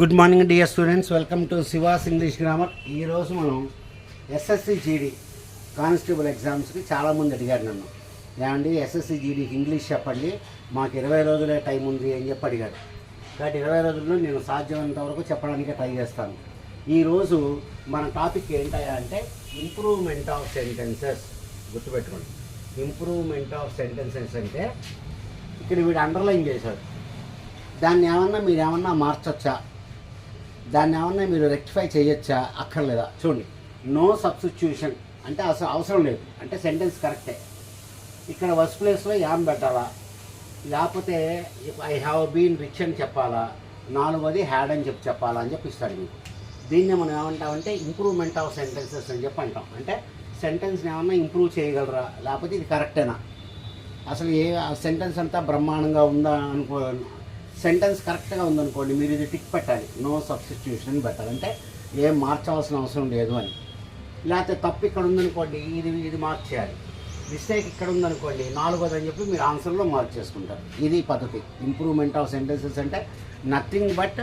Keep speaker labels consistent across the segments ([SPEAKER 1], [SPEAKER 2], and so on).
[SPEAKER 1] Good morning dear students, welcome to she was English grammar. ఈరోజు మనం SSC GD constable ఎగ్జామ్స్కి చాలామంది అడిగారు నన్ను, ఏమండి ఎస్ఎస్సి జీడీకి ఇంగ్లీష్ చెప్పండి, మాకు 20 రోజులే టైం ఉంది అని చెప్పి అడిగారు. కాబట్టి 20 రోజుల్లో నేను సాధ్యమైనంత వరకు చెప్పడానికి ట్రై చేస్తాను. ఈరోజు మన టాపిక్ ఏంటయ్యా అంటే ఇంప్రూవ్మెంట్ ఆఫ్ సెంటెన్సెస్. గుర్తుపెట్టుకోండి, ఇంప్రూవ్మెంట్ ఆఫ్ సెంటెన్సెస్ అంటే ఇక్కడ వీడు అండర్లైన్ చేశాడు. దాన్ని మీరు ఏమన్నా మార్చొచ్చా, దాన్ని ఏమన్నా మీరు రెక్టిఫై చేయొచ్చా, అక్కర్లేదా? చూడండి, నో సబ్స్టిట్యూషన్ అంటే అసలు అవసరం లేదు, అంటే సెంటెన్స్ కరెక్టే. ఇక్కడ ఫస్ట్ ప్లేస్లో యామ్ పెట్టాలా, లేకపోతే ఐ హ్యావ్ బీన్ రిచ్ అని చెప్పాలా, 4వది హ్యాడ్ అని చెప్పాలా అని చెప్పి ఇస్తాడు మీకు. దీన్ని మనం ఏమంటామంటే ఇంప్రూవ్మెంట్ ఆఫ్ సెంటెన్సెస్ అని చెప్పి అంటాం. అంటే సెంటెన్స్ని ఏమన్నా ఇంప్రూవ్ చేయగలరా, లేకపోతే ఇది కరెక్టేనా, అసలు సెంటెన్స్ అంతా బ్రహ్మాండంగా ఉందా అనుకో. సెంటెన్స్ కరెక్ట్గా ఉందనుకోండి, మీరు ఇది టిక్ పెట్టాలి, నో సబ్స్టిట్యూషన్ పెట్టాలి, అంటే ఏం మార్చవలసిన అవసరం లేదు అని. లేకపోతే తప్పు ఇక్కడ ఉందనుకోండి, ఇది మార్చేయాలి. మిస్టేక్ ఇక్కడ ఉందనుకోండి, 4వది అని చెప్పి మీరు ఆన్సర్లో మార్క్ చేసుకుంటారు. ఇది పద్ధతి. ఇంప్రూవ్మెంట్ ఆఫ్ సెంటెన్సెస్ అంటే నథింగ్ బట్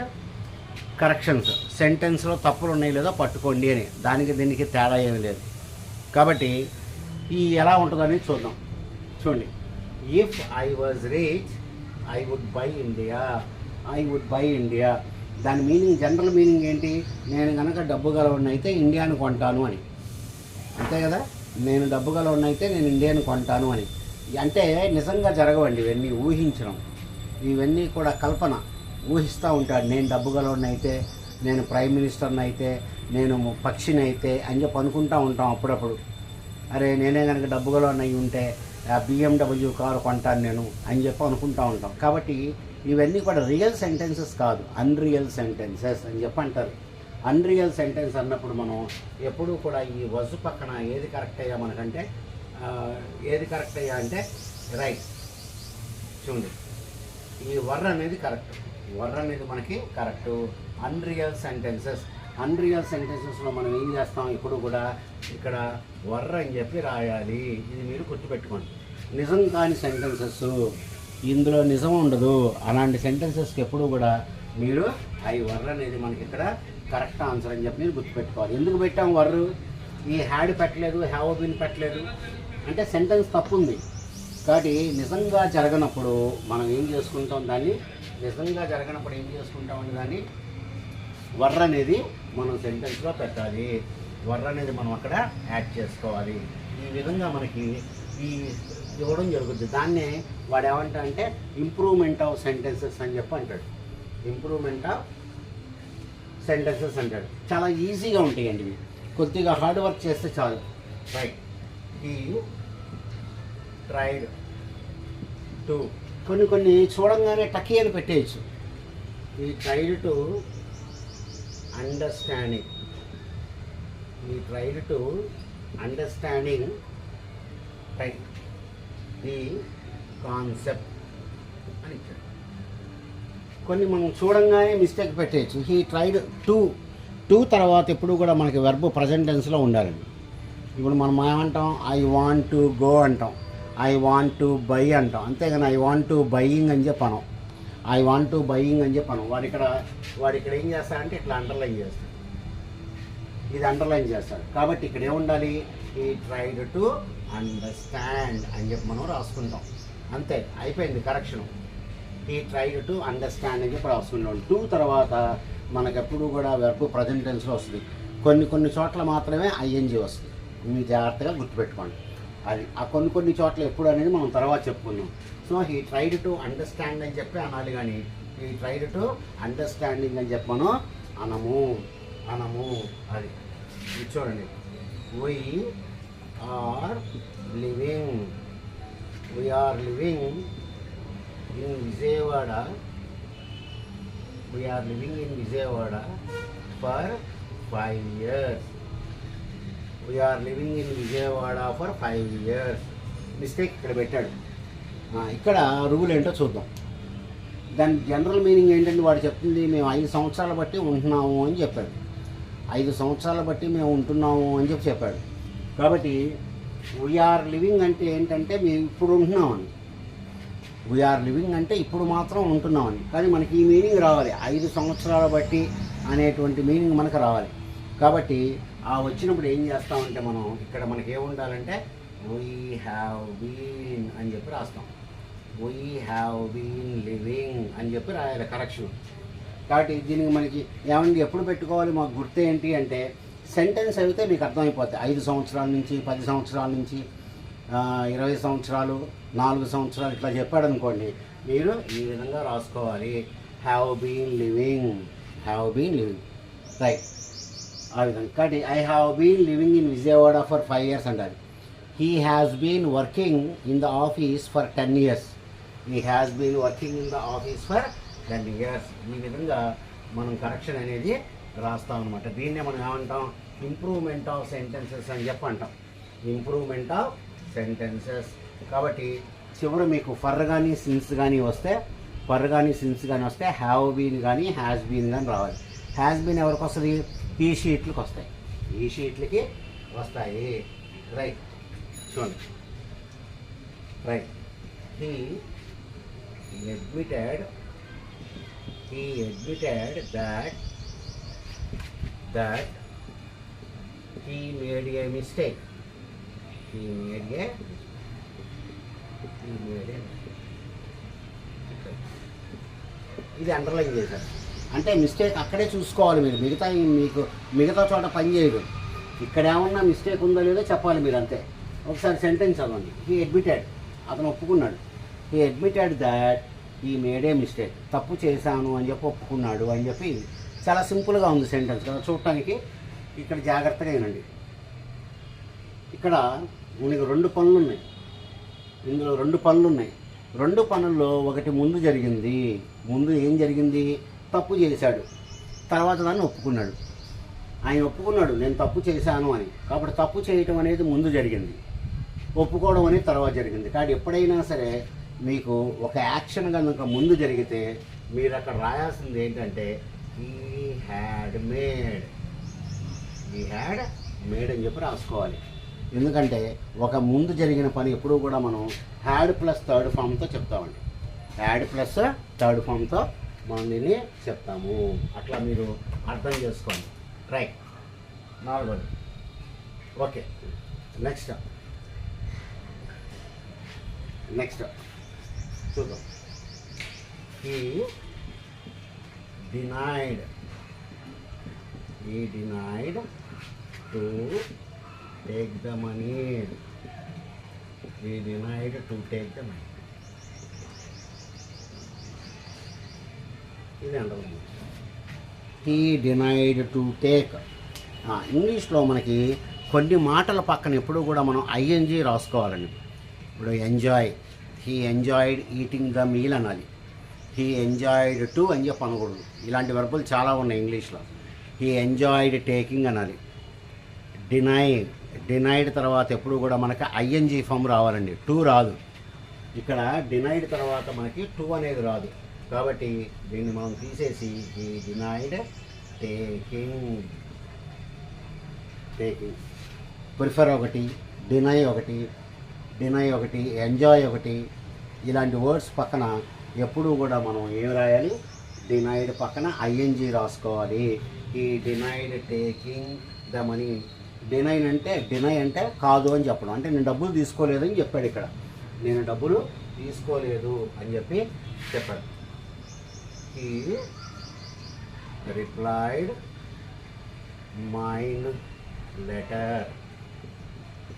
[SPEAKER 1] కరెక్షన్స్. సెంటెన్స్లో తప్పులు ఉన్నాయి లేదో పట్టుకోండి అని, దానికి దీనికి తేడా ఏమీ లేదు. కాబట్టి ఈ ఎలా ఉంటుందని చూద్దాం. చూడండి, if I was rich I would buy India. I would buy India, దాని మీనింగ్, జనరల్ మీనింగ్ ఏంటి? నేను కనుక డబ్బు గలవాడినైతే ఇండియాను కొంటాను అని. అంతే కదా, నేను డబ్బు గలవాడినైతే నేను ఇండియాను కొంటాను అని. అంటే నిజంగా జరగవండి ఇవన్నీ, ఊహించడం. ఇవన్నీ కూడా కల్పన, ఊహిస్తూ ఉంటాడు. నేను డబ్బు గలవాడినైతే, నేను ప్రైమ్ మినిస్టర్ని అయితే, నేను పక్షిని అయితే అని చెప్పి అనుకుంటూ ఉంటాం అప్పుడప్పుడు. అరే నేనే కనుక డబ్బు గలవాడిని అయి ఉంటే BMW కారు కొంటాను నేను అని చెప్పి అనుకుంటూ ఉంటాం. కాబట్టి ఇవన్నీ కూడా రియల్ సెంటెన్సెస్ కాదు, అన్రియల్ సెంటెన్సెస్ అని చెప్పి అంటారు. అన్రియల్ సెంటెన్స్ అన్నప్పుడు మనం ఎప్పుడూ కూడా ఈ వజు పక్కన ఏది కరెక్ట్ అయ్యా మనకంటే, ఏది కరెక్ట్ అయ్యా అంటే రైట్. చూడండి, ఈ వర్ అనేది కరెక్ట్, వర్ అనేది మనకి కరెక్టు. అన్రియల్ సెంటెన్సెస్, అన్రియల్ సెంటెన్సెస్లో మనం ఏం చేస్తాం, ఇప్పుడు కూడా ఇక్కడ వర్ర అని చెప్పి రాయాలి. ఇది మీరు గుర్తుపెట్టుకోండి. నిజం కాని సెంటెన్సెస్, ఇందులో నిజం ఉండదు, అలాంటి సెంటెన్సెస్కి ఎప్పుడు కూడా మీరు వర్ర అనేది మనకి ఇక్కడ కరెక్ట్ ఆన్సర్ అని చెప్పి మీరు గుర్తుపెట్టుకోవాలి. ఎందుకు పెట్టాం వర్రు? ఈ హ్యాడ్ పెట్టలేదు, హ్యావ్ బీన్ పెట్టలేదు అంటే సెంటెన్స్ తప్పు ఉంది. కాబట్టి నిజంగా జరగనప్పుడు మనం ఏం చేసుకుంటాం, దాన్ని నిజంగా జరగనప్పుడు ఏం చేసుకుంటామని దాన్ని వర్ర అనేది మనం సెంటెన్స్లో పెట్టాలి. వర్ర అనేది మనం అక్కడ యాడ్ చేసుకోవాలి. ఈ విధంగా మనకి ఈ ఇవ్వడం జరుగుతుంది. దాన్నే వాడు ఏమంటా అంటే ఇంప్రూవ్మెంట్ ఆఫ్ సెంటెన్సెస్ అని చెప్పి అంటాడు. ఇంప్రూవ్మెంట్ ఆఫ్ సెంటెన్సెస్ అంటాడు. చాలా ఈజీగా ఉంటాయండి ఇవి, కొద్దిగా హార్డ్ వర్క్ చేస్తే చాలు. రైట్, ఈ ట్రైడ్ టు, కొన్ని చూడంగానే టకీ అని పెట్టేయచ్చు. ఈ tried to understanding, we tried to understanding the concept అని ఇచ్చాడు. కొన్ని మనం చూడంగానే మిస్టేక్ పెట్టేయచ్చు. హీ ట్రైడ్ టు తర్వాత ఎప్పుడు కూడా మనకి వెర్బ్ ప్రజెంట్ టెన్స్లో ఉండాలండి. ఇప్పుడు మనం ఏమంటాం, ఐ వాంట్ టు గో అంటాం, ఐ వాంట్ టు బై అంటాం, అంతేగాని ఐ వాంట్ టు బయింగ్ అని చెప్పాను, ఐ వాంట్ టు బయింగ్ అని చెప్పాను. వాడు ఇక్కడ ఏం చేస్తాడంటే ఇట్లా అండర్లైన్ చేస్తాడు, ఇది అండర్లైన్ చేస్తాడు. కాబట్టి ఇక్కడ ఏముండాలి, ఈ ట్రైడ్ టు అండర్స్టాండ్ అని చెప్పి మనం రాసుకుంటాం. అంతే, అయిపోయింది కరెక్షన్. ఈ ట్రైడ్ టు అండర్స్టాండ్ అని చెప్పి రాసుకుంటాం. టు తర్వాత మనకెప్పుడు కూడా వెర్బ్ ప్రజెంట్ టెన్స్లో వస్తుంది. కొన్ని చోట్ల మాత్రమే ఐఎన్జీ వస్తుంది. మీరు జాగ్రత్తగా గుర్తుపెట్టుకోండి. అది ఆ కొన్ని చోట్ల ఎప్పుడు అనేది మనం తర్వాత చెప్పుకుందాం. సో ఈ ట్రైడ్ టు అండర్స్టాండ్ అని చెప్పి అనాలి, కానీ ఈ ట్రైడ్ టు అండర్స్టాండింగ్ అని చెప్పి మనం అనము. అది చూడండి, we are living in Vijayawada, we are living in Vijayawada for 5 years. We are living in Vijayawada for 5 years. Mistake ఇక్కడ పెట్టాడు. ఇక్కడ రూల్ ఏంటో చూద్దాం. దాని జనరల్ మీనింగ్ ఏంటంటే వాడు చెప్తుంది, మేము 5 సంవత్సరాల బట్టి ఉంటున్నాము అని చెప్పాడు. 5 సంవత్సరాల బట్టి మేము ఉంటున్నాము అని చెప్పాడు. కాబట్టి వీఆర్ లివింగ్ అంటే ఏంటంటే మేము ఇప్పుడు ఉంటున్నామని. వీఆర్ లివింగ్ అంటే ఇప్పుడు మాత్రం ఉంటున్నామని, కానీ మనకి ఈ మీనింగ్ రావాలి, 5 సంవత్సరాల బట్టి అనేటువంటి మీనింగ్ మనకు రావాలి. కాబట్టి ఆ వచ్చినప్పుడు ఏం చేస్తామంటే మనం ఇక్కడ మనకి ఏముండాలంటే వీ హ్యావ్ బీన్ అని చెప్పి రాస్తాం. వీ హ్యావ్ బీన్ లివింగ్ అని చెప్పి రాయాలి కరెక్షన్. కాబట్టి దీనికి మనకి ఏమండి ఎప్పుడు పెట్టుకోవాలి, మాకు గుర్తు ఏంటి అంటే సెంటెన్స్ అయితే మీకు అర్థమైపోతాయి. 5 సంవత్సరాల నుంచి, 10 సంవత్సరాల నుంచి, 20 సంవత్సరాలు, 4 సంవత్సరాలు ఇట్లా చెప్పాడు అనుకోండి, మీరు ఈ విధంగా రాసుకోవాలి. Have been living, have been living, right. ఆ విధంగా కాబట్టి I have been living in Vijayawada for 5 years అంటారు. He has been working in the office for 10 years. He has been working in the office for 10 years. ఈ విధంగా మనం correction అనేది రాస్తాం అనమాట. దీన్నే మనం ఏమంటాం, ఇంప్రూవ్మెంట్ ఆఫ్ సెంటెన్సెస్ అని చెప్పి అంటాం. Improvement of sentences. కాబట్టి చివరి మీకు ఫర్ కానీ సిన్స్ కానీ వస్తే, ఫర్ కానీ సిన్స్ కానీ వస్తే హ్యావ్ బీన్ కానీ హ్యాస్ బీన్ కానీ రావాలి. హ్యాస్ బీన్ ఎవరికి వస్తుంది, ఈ షీట్లకు వస్తాయి, ఈ షీట్లకి వస్తాయి. రైట్, చూడండి. Right. He admitted that he made a mistake. He made a ఇది అండర్లైన్ చేశారు. అంటే మిస్టేక్ అక్కడే చూసుకోవాలి మీరు, మిగతా చోట పని చేయదు. ఇక్కడ ఏమన్నా మిస్టేక్ ఉందో లేదో చెప్పాలి మీరు, అంతే. ఒకసారి సెంటెన్స్ చదవండి. హీ అడ్మిటెడ్, అతను ఒప్పుకున్నాడు. He admitted that he made A mistake, తప్పు చేశాను అని చెప్పి ఒప్పుకున్నాడు అని చెప్పి. చాలా సింపుల్గా ఉంది సెంటెన్స్ కదా చూడటానికి. ఇక్కడ జాగ్రత్తగా వినండి. ఇక్కడ మనకి 2 పనులు ఉన్నాయి, ఇందులో 2 పనులు ఉన్నాయి. 2 పనుల్లో ఒకటి ముందు జరిగింది. ముందు ఏం జరిగింది, తప్పు చేశాడు, తర్వాత దాన్ని ఒప్పుకున్నాడు. ఆయన ఒప్పుకున్నాడు నేను తప్పు చేశాను అని. కాబట్టి తప్పు చేయటం అనేది ముందు జరిగింది, ఒప్పుకోవడం అనేది తర్వాత జరిగింది. కాబట్టి ఎప్పుడైనా సరే మీకు ఒక యాక్షన్ కనుక ముందు జరిగితే మీరు అక్కడ రాయాల్సింది ఏంటంటే హీ హ్యాడ్ మేడ్ అని చెప్పి రాసుకోవాలి. ఎందుకంటే ఒక ముందు జరిగిన పని ఎప్పుడూ కూడా మనం హ్యాడ్ ప్లస్ థర్డ్ ఫామ్తో చెప్తామండి. హ్యాడ్ ప్లస్ థర్డ్ ఫామ్తో మనం దీన్ని చెప్తాము. అట్లా మీరు అర్థం చేసుకోండి. రైట్, 4. ఓకే, నెక్స్ట్ చూద్దాం. He denied to take the money. He denied to take the money. ఇది అంటారు. He denied to take. ఇంగ్లీష్లో మనకి కొన్ని మాటల పక్కన ఎప్పుడు కూడా మనం ఐఎన్జీ రాసుకోవాలండి. ఇప్పుడు enjoy, he enjoyed eating the meal అనాలి. హీ ఎంజాయిడ్ టు అని చెప్పి అనకూడదు. ఇలాంటి వర్బులు చాలా ఉన్నాయి ఇంగ్లీష్లో. హీ ఎంజాయిడ్ టేకింగ్ అనాలి. డినైడ్ తర్వాత ఎప్పుడు కూడా మనకి ఐఎన్జీ ఫామ్ రావాలండి, టు రాదు. ఇక్కడ డినైడ్ తర్వాత మనకి టు అనేది రాదు. కాబట్టి దీన్ని మనం తీసేసి ఈ డినైడ్ టేకింగ్ ప్రిఫర్ ఒకటి, డినై ఒకటి, ఎంజాయ్ ఒకటి, ఇలాంటి వర్డ్స్ పక్కన ఎప్పుడూ కూడా మనం ఏం రాయాలి, డినైడ్ పక్కన ఐఎన్జీ రాసుకోవాలి. ఈ denied taking the money. Deny అంటే కాదు అని చెప్పడం, అంటే నేను డబ్బులు తీసుకోలేదని చెప్పాడు. ఇక్కడ నేను డబ్బులు తీసుకోలేదు అని చెప్పి చెప్పాడు. He replied mine letter.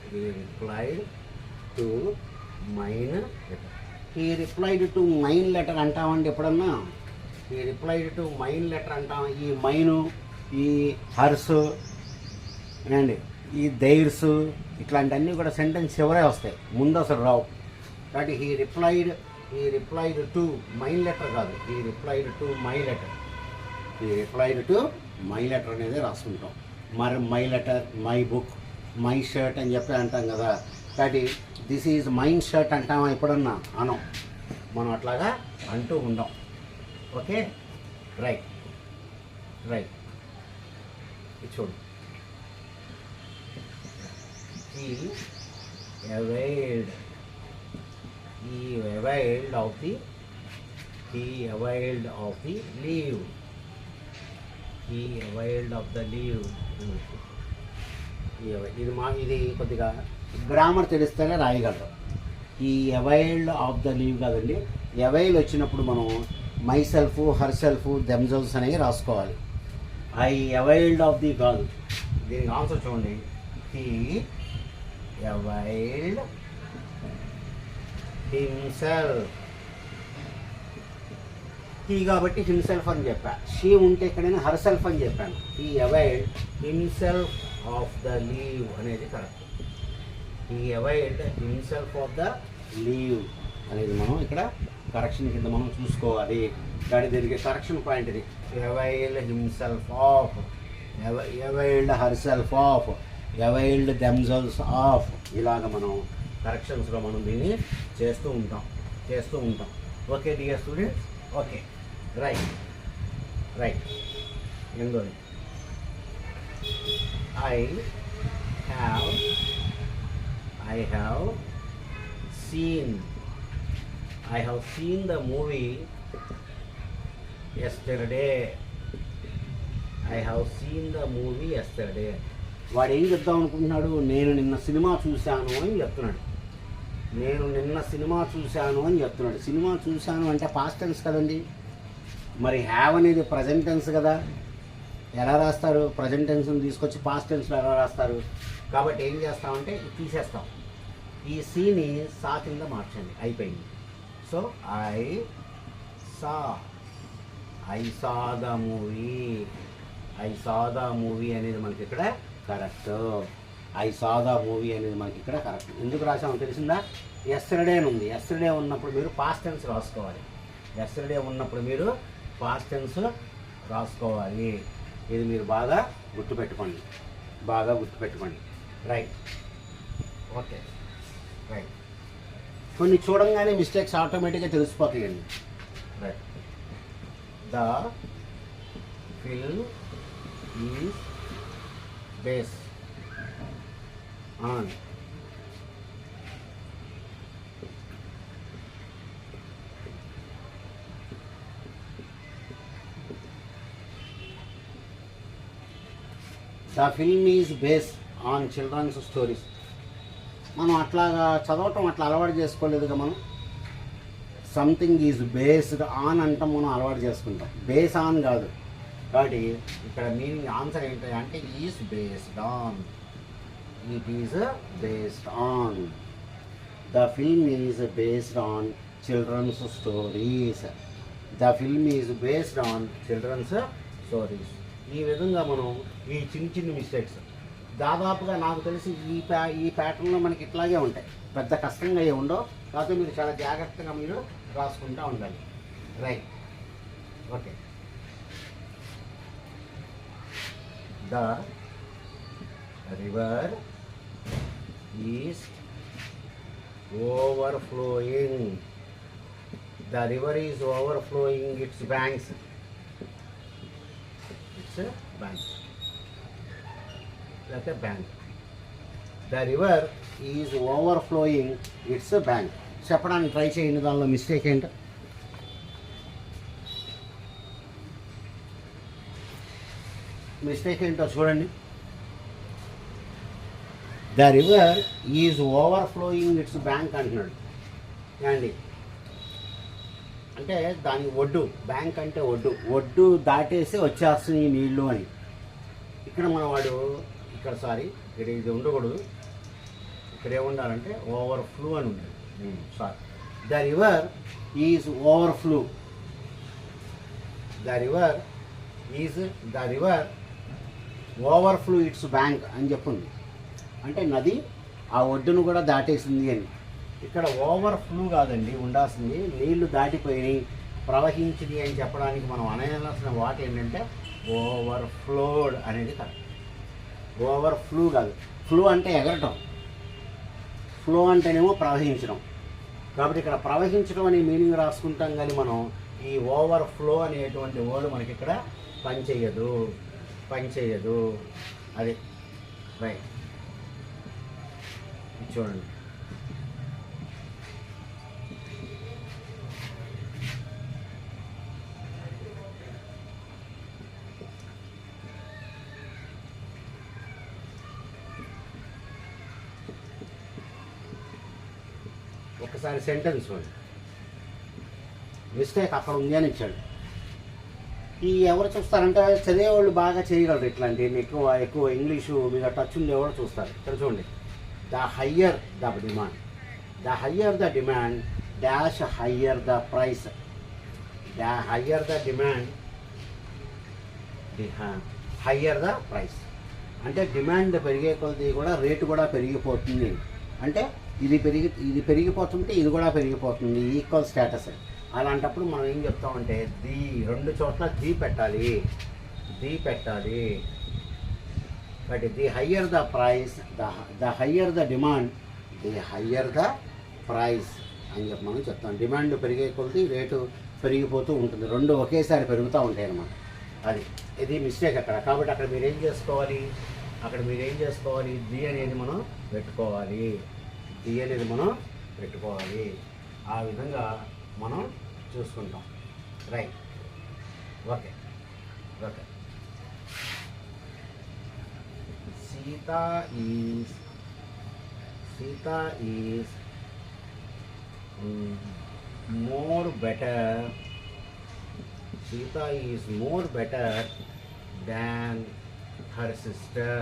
[SPEAKER 1] He replied to mine letter అంటామండి ఎప్పుడన్నా. He replied to mine letter అంటాం. ఈ మైను, ఈ హర్స్ అండి, ఈ దైర్స్, ఇట్లాంటివన్నీ కూడా సెంటెన్స్ చివరే వస్తాయి, ముందు అసలు రావు. కాబట్టి he replied to mine letter కాదు, he replied to my letter అనేది రాసుకుంటాం. మరి my letter, my book, my shirt అని చెప్పి అంటాం కదా. కాబట్టి దిస్ ఈజ్ మైన్ షర్ట్ అంటామా ఎప్పుడన్నా? అనం, మనం అట్లాగా అంటూ ఉండం. Okay, right. ఇది చూడు. He he availed of the he availed of the leave. He availed of the leave. ఇది కొద్దిగా గ్రామర్ తెలిస్తేనే రాయగలరు. ఈ అవైల్డ్ ఆఫ్ ద లీవ్ కాదండి, అవైల్ వచ్చినప్పుడు మనం my self, her self, themselves అనేవి రాసుకోవాలి. ఐ అవైల్డ్ ఆఫ్ ది కాదు. దీనికి ఆన్సర్ చూడండి. He availed himself. హీ కాబట్టి హిమ్సెల్ఫ్ అని చెప్పా. షీ ఉంటే ఎక్కడైనా హర్ సెల్ఫ్ అని చెప్పాను. He availed himself of the leave అనేది correct. He availed himself of the leave అనేది మనం ఇక్కడ కరెక్షన్ కింద మనం చూసుకోవాలి. దీనికి కరెక్షన్ పాయింట్ ఇది. Availed himself of, availed herself of, availed themselves of. ఇలాగ మనం కరెక్షన్స్లో మనం దీన్ని చేస్తూ ఉంటాం. Okay dear students. Okay, right. ఎందుకంటే I have seen the movie yesterday. వాడు ఏం చెప్తాం అనుకుంటున్నాడు? నేను నిన్న సినిమా చూశాను అని చెప్తున్నాడు. సినిమా చూశాను అంటే పాస్ట్ టెన్స్ కదండి. మరి హ్యావ్ అనేది ప్రజెంట్ టెన్స్ కదా. ఎలా రాస్తారు? ప్రజెంట్ టెన్స్ని తీసుకొచ్చి పాస్ట్ టెన్స్లో ఎలా రాస్తారు? కాబట్టి ఏం చేస్తామంటే తీసేస్తాం. ఈ సీని సా కింద మార్చండి, అయిపోయింది. So I saw the movie అనేది మనకి ఇక్కడ కరెక్ట్. ఎందుకు రాసామో తెలిసిందా? ఎస్టర్డే అని ఉంది. ఎస్టర్డే ఉన్నప్పుడు మీరు పాస్ట్ టెన్స్ రాసుకోవాలి. ఇది మీరు బాగా గుర్తుపెట్టుకోండి. రైట్. Okay, right. కొన్ని చూడంగానే మిస్టేక్స్ ఆటోమేటిక్గా తెలిసిపోతాయండి. Right. The film is based on children's stories. మనం అట్లాగా చదవటం అట్లా అలవాటు చేసుకోలేదుగా మనం. సంథింగ్ ఈజ్ బేస్డ్ ఆన్ అంటాం, మనం అలవాటు చేసుకుంటాం. బేస్ ఆన్ కాదు. కాబట్టి ఇక్కడ మీనింగ్ ఆన్సర్ ఏంటి అంటే is based on. It is based on. The film is based on children's stories. ఈ విధంగా మనం ఈ చిన్న మిస్టేక్స్ దాదాపుగా నాకు తెలిసి ఈ ప్యాటర్న్లో మనకి ఇట్లాగే ఉంటాయి. పెద్ద కష్టంగా ఏ ఉండవు. కాకపోతే మీరు చాలా జాగ్రత్తగా మీరు రాసుకుంటూ ఉండాలి. Right. Okay. The river is overflowing. It's banks. Bank. The river is overflowing it's bank. చెప్పడానికి ట్రై చేయండి. దానిలో మిస్టేక్ ఏంటో. చూడండి. The river is overflowing it's bank అంటున్నాడు అండి. అంటే దాని ఒడ్డు, బ్యాంక్ అంటే ఒడ్డు దాటేసి వచ్చేస్తుంది నీళ్ళు అని. ఇక్కడ మన వాడు ఇక్కడ ఇది ఉండకూడదు. ఇక్కడ ఏముండాలంటే ఓవర్ఫ్లో అని ఉంటుంది. The river is overflow. The river overflow it's bank అని చెప్పింది. అంటే నది ఆ ఒడ్డును కూడా దాటేసింది అని. ఇక్కడ ఓవర్ఫ్లో కాదండి ఉండాల్సింది, నీళ్లు దాటిపోయినాయి, ప్రవహించింది అని చెప్పడానికి మనం అనేయాల్సిన వాటి ఏంటంటే ఓవర్ఫ్లోడ్ అనేది కరెక్ట్. ఓవర్ఫ్లో కాదు. ఫ్లో అంటే ఎగరటం, ఫ్లో అంటేనేమో ప్రవహించడం. కాబట్టి ఇక్కడ ప్రవహించడం అనే మీనింగ్ రాసుకుంటాం. కానీ మనం ఈ ఓవర్ఫ్లో అనేటువంటి వర్డ్ మనకి ఇక్కడ పనిచేయదు. అది రైట్. చూడండి. ఒకసారి సెంటెన్స్ చూడండి, మిస్టేక్ అక్కడ ఉంది అని ఇచ్చాడు. ఈ ఎవరు చూస్తారంటే చదివేవాళ్ళు బాగా చేయగలరు ఇట్లాంటి ఎక్కువ ఎక్కువ ఇంగ్లీషు మీద టచ్ ఉండేవాళ్ళు చూస్తారు. ఇక్కడ చూడండి, the higher the demand, the higher the demand dash higher the price, the higher the demand higher the price. అంటే డిమాండ్ పెరిగే కొద్దీ కూడా రేటు కూడా పెరిగిపోతుంది. అంటే ఇది పెరిగిపోతుంటే ఇది కూడా పెరిగిపోతుంది, ఈక్వల్ స్టేటస్. అలాంటప్పుడు మనం ఏం చెప్తామంటే రెండు చోట్ల ది పెట్టాలి. But the higher the price, the higher the demand, the higher the price అని చెప్పి మనం చెప్తాం. డిమాండ్ పెరిగే కొద్దీ రేటు పెరిగిపోతూ ఉంటుంది, రెండు ఒకేసారి పెరుగుతూ ఉంటాయి అన్నమాట. ఇది మిస్టేక్ అక్కడ. కాబట్టి అక్కడ మీరేం చేసుకోవాలి, ది అనేది మనం పెట్టుకోవాలి. ఆ విధంగా మనం చూసుకుంటాం. Right, okay. Sita is more better, Sita is more better than her sister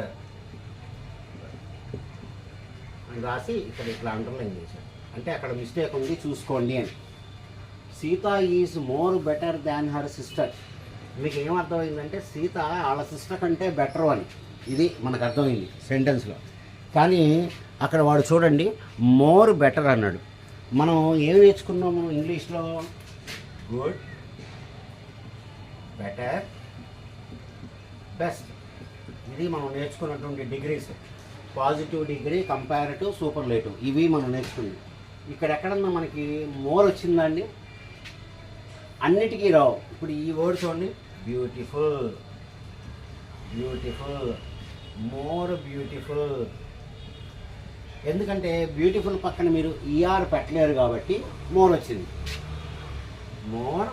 [SPEAKER 1] అని రాసి ఇక్కడ ఇట్లా అండర్లైన్ చేశాను. అంటే అక్కడ మిస్టేక్ ఉంది చూసుకోండి అని. Sita is more better than her sister. మీకు ఏమర్థమైందంటే సీత వాళ్ళ సిస్టర్ కంటే బెటర్ అని, ఇది మనకు అర్థమైంది సెంటెన్స్లో. కానీ అక్కడ వాడు చూడండి మోర్ బెటర్ అన్నాడు. మనం ఏం నేర్చుకున్నాము ఇంగ్లీష్లో? Good, better, best. ఇది మనం నేర్చుకున్నటువంటి degrees. Positive degree, comparative, superlative, ఇవి మనం నేర్చుకుంది. ఇక్కడ ఎక్కడన్నా మనకి మోర్ వచ్చిందండి, అన్నిటికీ రావు. ఇప్పుడు ఈ వర్డ్ చూడండి, బ్యూటిఫుల్, మోర్ బ్యూటిఫుల్. ఎందుకంటే బ్యూటిఫుల్ పక్కన మీరు ఈఆర్ పెట్టలేరు కాబట్టి మోర్ వచ్చింది. మోర్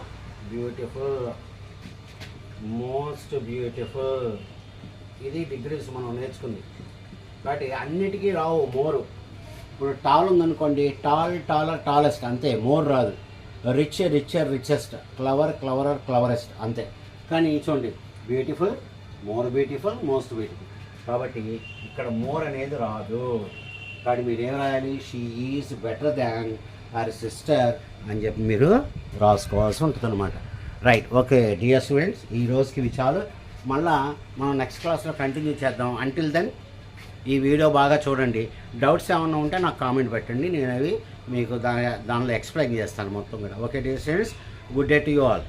[SPEAKER 1] బ్యూటిఫుల్, మోస్ట్ బ్యూటిఫుల్, ఇది డిగ్రీస్ మనం నేర్చుకుంది. కాబట్టి అన్నిటికీ రావు మోరు. ఇప్పుడు టాల్ ఉందనుకోండి, టాలర్, టాలెస్ట్, అంతే. మోర్ రాదు. రిచర్, రిచెస్ట్, క్లవర్, క్లవరెస్ట్, అంతే. కానీ చూడండి beautiful, more beautiful, most beautiful. కాబట్టి ఇక్కడ మోర్ అనేది రాదు. కాబట్టి మీరు ఏం రాయాలి? She is better than her sister అని చెప్పి మీరు రాసుకోవాల్సి ఉంటుంది అన్నమాట. రైట్, ఓకే డియర్ స్టూడెంట్స్, ఈ రోజుకి ఇవి చాలు. మళ్ళా మనం నెక్స్ట్ క్లాస్లో కంటిన్యూ చేద్దాం. అంటిల్ దెన్ ఈ వీడియో బాగా చూడండి. డౌట్స్ ఏమన్నా ఉంటే నాకు కామెంట్ పెట్టండి, నేను అవి మీకు దానిలో ఎక్స్ప్లెయిన్ చేస్తాను మొత్తం కూడా. Okay dear students, good day to you all.